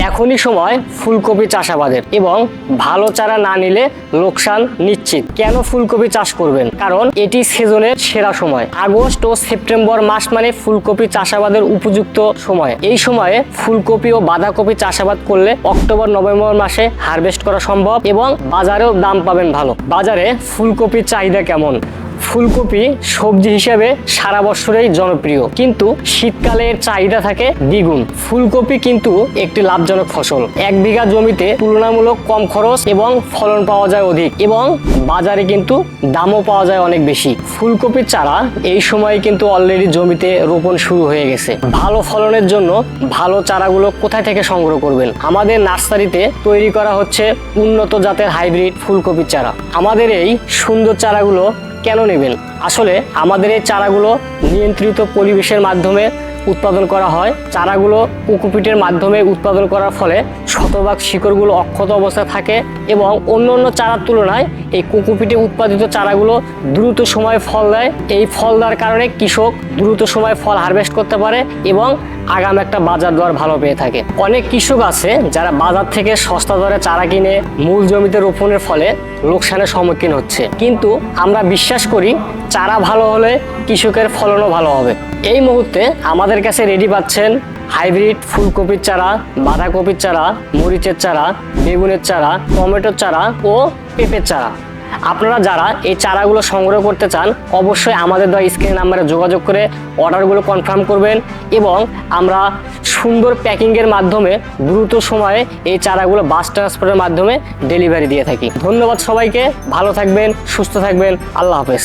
এখনই সময় ফুলকপি চাষাবাদের এবং ভালো চারা না নিলে লোকসান নিশ্চিত। কেন ফুলকপি চাষ করবেন? কারণ এটি সিজনের সেরা সময়। আগস্ট ও সেপ্টেম্বর মাস মানে ফুলকপি চাষাবাদের উপযুক্ত সময়। এই সময়ে ফুলকপি ও বাঁধাকপি চাষাবাদ করলে অক্টোবর নভেম্বর মাসে হারভেস্ট করা সম্ভব এবং বাজারেও দাম পাবেন ভালো। বাজারে ফুলকপির চাহিদা কেমন? ফুলকপি সবজি হিসেবে সারা বছরেই জনপ্রিয়, কিন্তু শীতকালে এর চাহিদা থাকে দ্বিগুণ। ফুলকপি কিন্তু একটি লাভজনক ফসল। 1 বিঘা জমিতে তুলনামূলক কম খরচ এবং ফলন পাওয়া যায় অধিক, এবং বাজারে কিন্তু দামও পাওয়া যায় অনেক বেশি। ফুলকপির চারা এই সময় কিন্তু অলরেডি জমিতে রোপণ শুরু হয়ে গেছে। ভালো ফলনের জন্য ভালো চারাগুলো কোথায় থেকে সংগ্রহ করবেন? আমাদের নার্সারিতে তৈরি করা হচ্ছে উন্নত জাতের হাইব্রিড ফুলকপির চারা। আমাদের এই সুন্দর চারাগুলো কেন নেবেন? আসলে আমাদের এই চারাগুলো নিয়ন্ত্রিত পরিবেশের মাধ্যমে উৎপাদন করা হয়। চারাগুলো কোকোপিটের মাধ্যমে উৎপাদন করার ফলে শতভাগ শিকড়গুলো অক্ষত অবস্থায় থাকে এবং অন্য চারার তুলনায় এই কোকোপিটে উৎপাদিত চারাগুলো দ্রুত সময়ে ফল দেয়। এই ফল দেওয়ার কারণে কৃষক দ্রুত সময়ে ফল হারভেস্ট করতে পারে এবং আগাম একটা বাজার দর ভালো পেয়ে থাকে। অনেক কৃষক আছে যারা বাজার থেকে সস্তা দরে চারা কিনে মূল জমিতে রোপণের ফলে লোকসানের সম্মুখীন হচ্ছে, কিন্তু আমরা বিশ্বাস করি চারা ভালো হলে কৃষকের ফলনও ভালো হবে। এই মুহূর্তে আমাদের কাছে রেডি পাচ্ছেন হাইব্রিড ফুলকপির চারা, বাঁধাকপির চারা, মরিচের চারা, বেগুনের চারা, টমেটোর চারা ও পেঁপের চারা। আপনারা যারা এই চারাগুলো সংগ্রহ করতে চান অবশ্যই আমাদের দেওয়া স্ক্রিন নাম্বারে যোগাযোগ করে অর্ডারগুলো কনফার্ম করবেন এবং আমরা সুন্দর প্যাকিংয়ের মাধ্যমে দ্রুত সময়ে এই চারাগুলো বাস ট্রান্সপোর্টের মাধ্যমে ডেলিভারি দিয়ে থাকি। ধন্যবাদ সবাইকে, ভালো থাকবেন, সুস্থ থাকবেন, আল্লাহ হাফেজ।